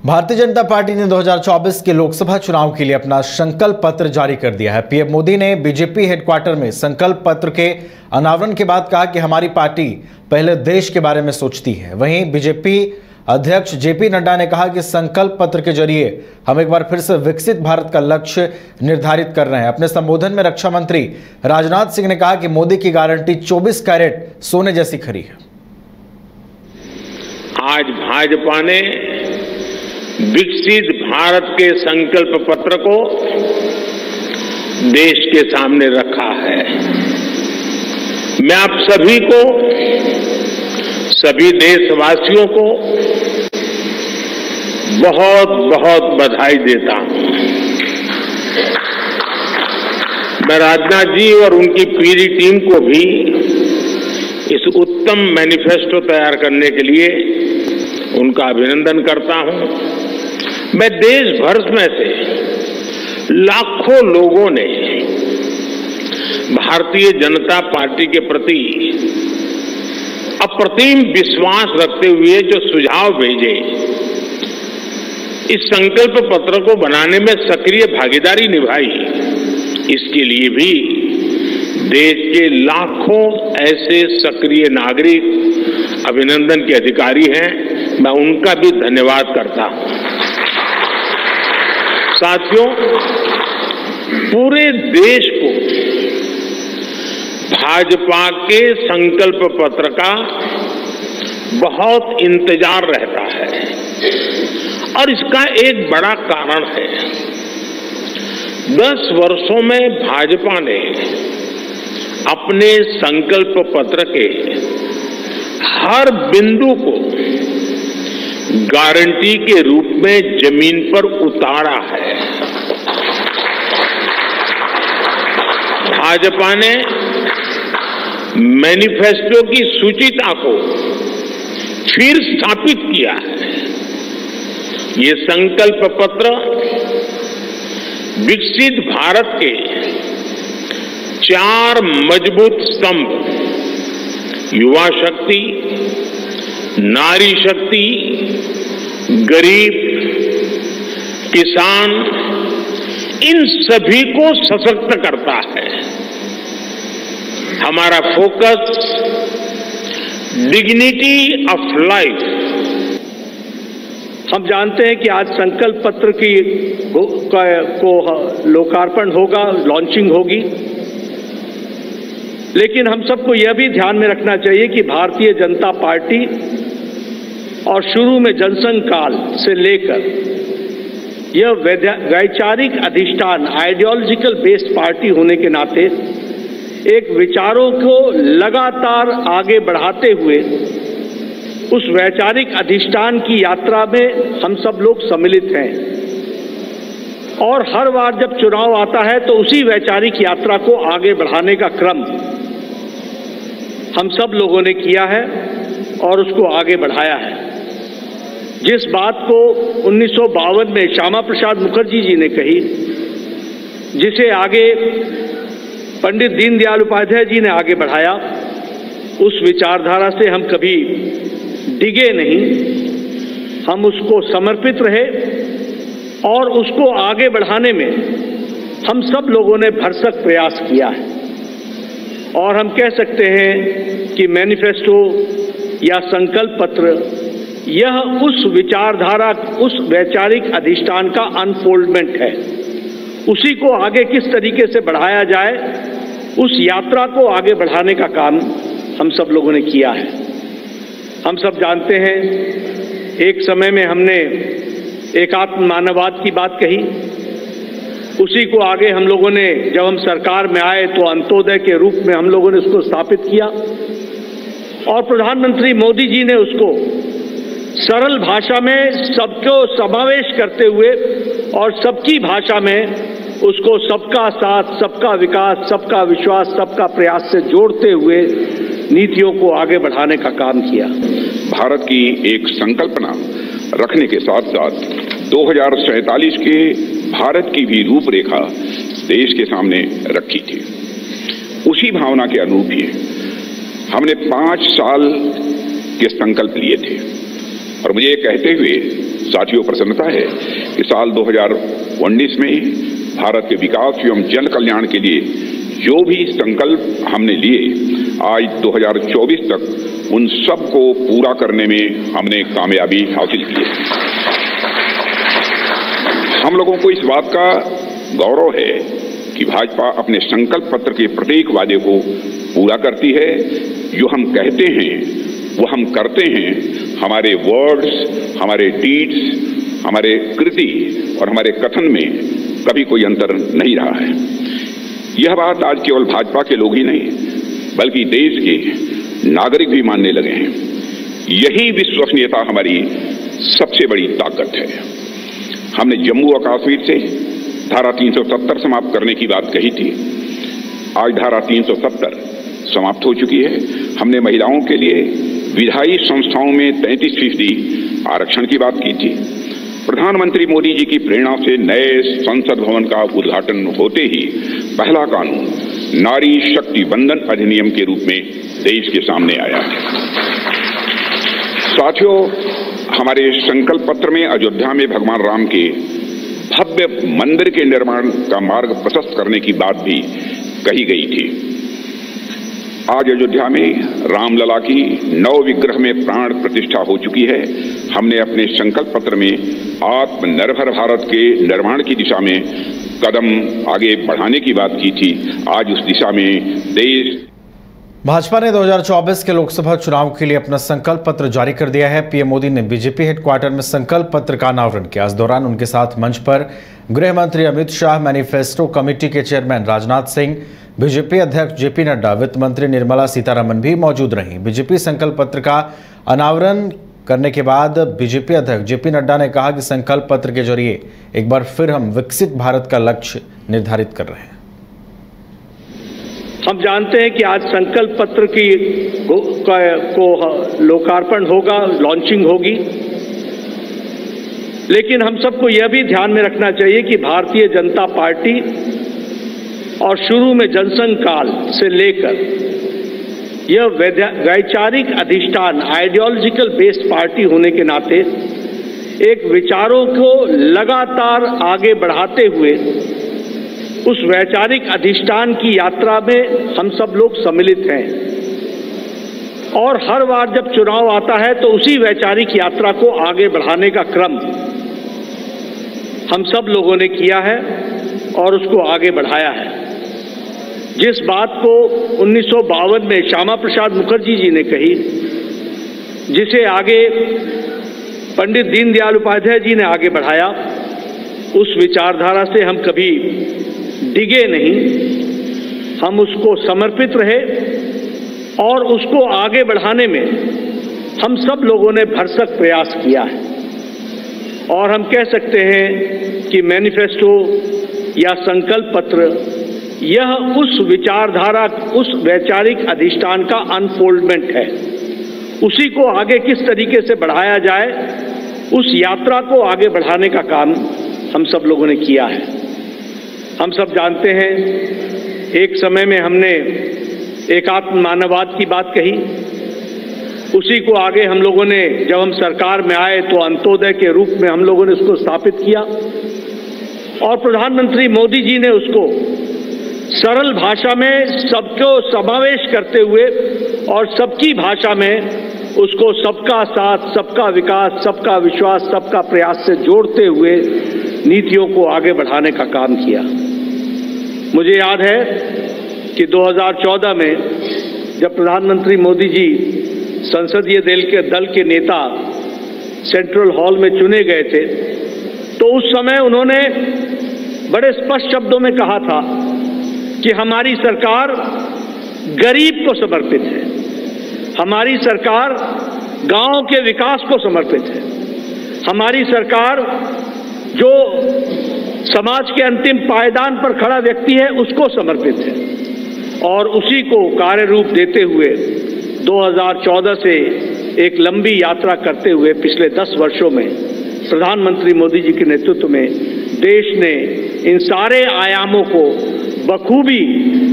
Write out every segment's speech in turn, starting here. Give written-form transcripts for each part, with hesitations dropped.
Bharatiya Janata party ने 2024 के लोकसभा चुनाव के लिए अपना संकल्प पत्र जारी कर दिया है। पीएम मोदी ने बीजेपी हेडक्वार्टर में संकल्प पत्र के अनावरण के बाद कहा कि हमारी पार्टी पहले देश के बारे में सोचती है। वहीं बीजेपी अध्यक्ष जेपी नड्डा ने कहा कि संकल्प पत्र के जरिए हम एक बार फिर से विकसित भारत का लक्ष्य निर्धारित कर रहे हैं। अपने संबोधन में रक्षा मंत्री राजनाथ सिंह ने कहा कि मोदी की गारंटी 24 कैरेट सोने जैसी खरी है। आज भाजपा ने विकसित भारत के संकल्प पत्र को देश के सामने रखा है। मैं आप सभी को, सभी देशवासियों को बहुत बहुत बधाई देता हूं। मैं राजनाथ जी और उनकी पूरी टीम को भी इस उत्तम मैनिफेस्टो तैयार करने के लिए उनका अभिनंदन करता हूं। मैं देश भर में से लाखों लोगों ने भारतीय जनता पार्टी के प्रति अप्रतिम विश्वास रखते हुए जो सुझाव भेजे, इस संकल्प पत्र को बनाने में सक्रिय भागीदारी निभाई, इसके लिए भी देश के लाखों ऐसे सक्रिय नागरिक अभिनंदन के अधिकारी हैं। मैं उनका भी धन्यवाद करता हूं। साथियों, पूरे देश को भाजपा के संकल्प पत्र का बहुत इंतजार रहता है और इसका एक बड़ा कारण है। 10 वर्षों में भाजपा ने अपने संकल्प पत्र के हर बिंदु को गारंटी के रूप में जमीन पर उतारा है। भाजपा ने मैनिफेस्टो की सूचिता को फिर स्थापित किया है। ये संकल्प पत्र विकसित भारत के 4 मजबूत स्तंभ, युवा शक्ति, नारी शक्ति, गरीब, किसान, इन सभी को सशक्त करता है। हमारा फोकस डिग्निटी ऑफ लाइफ। हम जानते हैं कि आज संकल्प पत्र को लोकार्पण होगा, लॉन्चिंग होगी, लेकिन हम सबको यह भी ध्यान में रखना चाहिए कि भारतीय जनता पार्टी और शुरू में जनसंघ काल से लेकर यह वैचारिक अधिष्ठान, आइडियोलॉजिकल बेस्ड पार्टी होने के नाते एक विचारों को लगातार आगे बढ़ाते हुए उस वैचारिक अधिष्ठान की यात्रा में हम सब लोग सम्मिलित हैं। और हर बार जब चुनाव आता है तो उसी वैचारिक यात्रा को आगे बढ़ाने का क्रम हम सब लोगों ने किया है और उसको आगे बढ़ाया है। जिस बात को 1952 में श्यामा प्रसाद मुखर्जी जी ने कही, जिसे आगे पंडित दीनदयाल उपाध्याय जी ने आगे बढ़ाया, उस विचारधारा से हम कभी डिगे नहीं। हम उसको समर्पित रहे और उसको आगे बढ़ाने में हम सब लोगों ने भरसक प्रयास किया है। और हम कह सकते हैं कि मैनिफेस्टो या संकल्प पत्र यह उस विचारधारा, उस वैचारिक अधिष्ठान का अनफोल्डमेंट है। उसी को आगे किस तरीके से बढ़ाया जाए, उस यात्रा को आगे बढ़ाने का काम हम सब लोगों ने किया है। हम सब जानते हैं, एक समय में हमने एकात्म मानववाद की बात कही, उसी को आगे हम लोगों ने, जब हम सरकार में आए तो अंत्योदय के रूप में हम लोगों ने उसको स्थापित किया और प्रधानमंत्री मोदी जी ने उसको सरल भाषा में सबको समावेश करते हुए और सबकी भाषा में उसको सबका साथ, सबका विकास, सबका विश्वास, सबका प्रयास से जोड़ते हुए नीतियों को आगे बढ़ाने का काम किया। भारत की एक संकल्पना रखने के साथ साथ 2047 के भारत की भी रूपरेखा देश के सामने रखी थी। उसी भावना के अनुरूप ही हमने 5 साल के संकल्प लिए थे और मुझे ये कहते हुए साथियों, प्रसन्नता है कि साल 2019 में भारत के विकास एवं जन कल्याण के लिए जो भी संकल्प हमने लिए, आज 2024 तक उन सब को पूरा करने में हमने कामयाबी हासिल की है। हम लोगों को इस बात का गौरव है कि भाजपा अपने संकल्प पत्र के प्रत्येक वादे को पूरा करती है। जो हम कहते हैं वो हम करते हैं। हमारे वर्ड्स, हमारे डीड्स, हमारे कृति और हमारे कथन में कभी कोई अंतर नहीं रहा है। यह बात आज केवल भाजपा के लोग ही नहीं बल्कि देश के नागरिक भी मानने लगे हैं। यही विश्वसनीयता हमारी सबसे बड़ी ताकत है। हमने जम्मू और कश्मीर से धारा 370 समाप्त करने की बात कही थी। आज धारा 370 समाप्त हो चुकी है। हमने महिलाओं के लिए विधायी संस्थाओं में 33% आरक्षण की बात की थी। प्रधानमंत्री मोदी जी की प्रेरणा से नए संसद भवन का उद्घाटन होते ही पहला कानून नारी शक्ति बंधन अधिनियम के रूप में देश के सामने आया। साथियों, हमारे संकल्प पत्र में अयोध्या में भगवान राम के भव्य मंदिर के निर्माण का मार्ग प्रशस्त करने की बात भी कही गई थी। आज अयोध्या में रामलला की नव विग्रह में प्राण प्रतिष्ठा हो चुकी है। हमने अपने संकल्प पत्र में आत्मनिर्भर भारत के निर्माण की दिशा में कदम आगे बढ़ाने की बात की थी। आज उस दिशा में देश भाजपा ने 2024 के लोकसभा चुनाव के लिए अपना संकल्प पत्र जारी कर दिया है। पीएम मोदी ने बीजेपी हेडक्वार्टर में संकल्प पत्र का अनावरण किया। इस दौरान उनके साथ मंच पर गृह मंत्री अमित शाह, मैनिफेस्टो कमेटी के चेयरमैन राजनाथ सिंह, बीजेपी अध्यक्ष जेपी नड्डा, वित्त मंत्री निर्मला सीतारमण भी मौजूद रहीं। बीजेपी संकल्प पत्र का अनावरण करने के बाद बीजेपी अध्यक्ष जेपी नड्डा ने कहा कि संकल्प पत्र के जरिए एक बार फिर हम विकसित भारत का लक्ष्य निर्धारित कर रहे हैं। हम जानते हैं कि आज संकल्प पत्र को लोकार्पण होगा, लॉन्चिंग होगी, लेकिन हम सबको यह भी ध्यान में रखना चाहिए कि भारतीय जनता पार्टी और शुरू में जनसंघ काल से लेकर यह वैचारिक अधिष्ठान आइडियोलॉजिकल बेस्ड पार्टी होने के नाते एक विचारों को लगातार आगे बढ़ाते हुए उस वैचारिक अधिष्ठान की यात्रा में हम सब लोग सम्मिलित हैं। और हर बार जब चुनाव आता है तो उसी वैचारिक यात्रा को आगे बढ़ाने का क्रम हम सब लोगों ने किया है और उसको आगे बढ़ाया है। जिस बात को 1952 में श्यामा प्रसाद मुखर्जी जी ने कही, जिसे आगे पंडित दीनदयाल उपाध्याय जी ने आगे बढ़ाया, उस विचारधारा से हम कभी डिगे नहीं, हम उसको समर्पित रहे और उसको आगे बढ़ाने में हम सब लोगों ने भरसक प्रयास किया है। और हम कह सकते हैं कि मैनिफेस्टो या संकल्प पत्र यह उस विचारधारा, उस वैचारिक अधिष्ठान का अनफोल्डमेंट है। उसी को आगे किस तरीके से बढ़ाया जाए, उस यात्रा को आगे बढ़ाने का काम हम सब लोगों ने किया है। हम सब जानते हैं एक समय में हमने एकात्म मानववाद की बात कही, उसी को आगे हम लोगों ने जब हम सरकार में आए तो अंत्योदय के रूप में हम लोगों ने उसको स्थापित किया और प्रधानमंत्री मोदी जी ने उसको सरल भाषा में सबको समावेश करते हुए और सबकी भाषा में उसको सबका साथ, सबका विकास, सबका विश्वास, सबका प्रयास से जोड़ते हुए नीतियों को आगे बढ़ाने का काम किया। मुझे याद है कि 2014 में जब प्रधानमंत्री मोदी जी संसदीय दल के नेता सेंट्रल हॉल में चुने गए थे तो उस समय उन्होंने बड़े स्पष्ट शब्दों में कहा था कि हमारी सरकार गरीब को समर्पित है, हमारी सरकार गांव के विकास को समर्पित है, हमारी सरकार जो समाज के अंतिम पायदान पर खड़ा व्यक्ति है उसको समर्पित है। और उसी को कार्य रूप देते हुए 2014 से एक लंबी यात्रा करते हुए पिछले 10 वर्षों में प्रधानमंत्री मोदी जी के नेतृत्व में देश ने इन सारे आयामों को बखूबी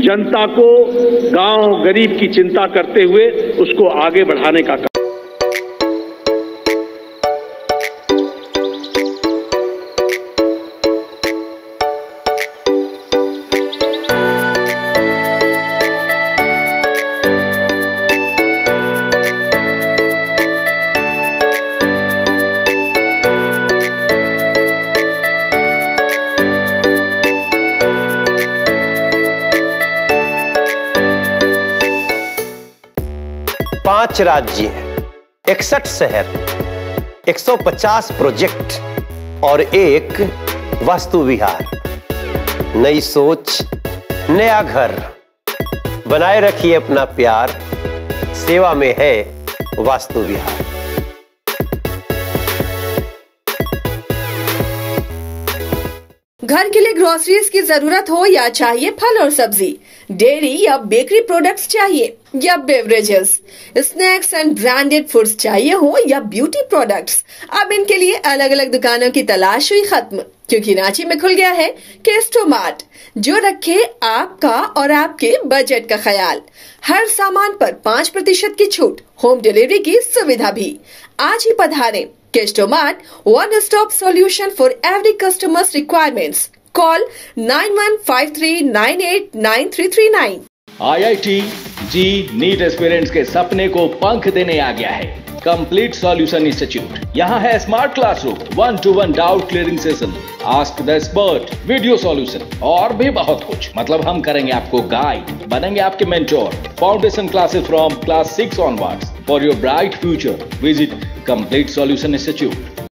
जनता को, गांव गरीब की चिंता करते हुए उसको आगे बढ़ाने का काम। 5 राज्य, 61 शहर, 150 प्रोजेक्ट और एक वास्तु विहार। नई सोच, नया घर। बनाए रखिए अपना प्यार, सेवा में है वास्तु विहार। घर के लिए ग्रोसरीज की जरूरत हो या चाहिए फल और सब्जी, डेयरी या बेकरी प्रोडक्ट्स चाहिए या beverages, snacks and branded foods चाहिए हो या ब्यूटी प्रोडक्ट्स, अब इनके लिए अलग अलग दुकानों की तलाश हुई खत्म, क्योंकि रांची में खुल गया है केस्टो मार्ट, जो रखे आपका और आपके बजट का ख्याल। हर सामान पर 5% की छूट, होम डिलीवरी की सुविधा भी। आज ही पधारें Kesto mart, one stop solution for every customer's requirements. Call 9153989339. IIT ji NEET aspirants के सपने को पंख देने आ गया है कंप्लीट सॉल्यूशन इंस्टीट्यूट। यहाँ है smart classroom, 1-to-1 doubt clearing session, ask the expert, video solution और भी बहुत कुछ। मतलब हम करेंगे आपको गाइड, बनेंगे आपके mentor. Foundation classes from class 6 onwards for your bright future. Visit complete solution institute.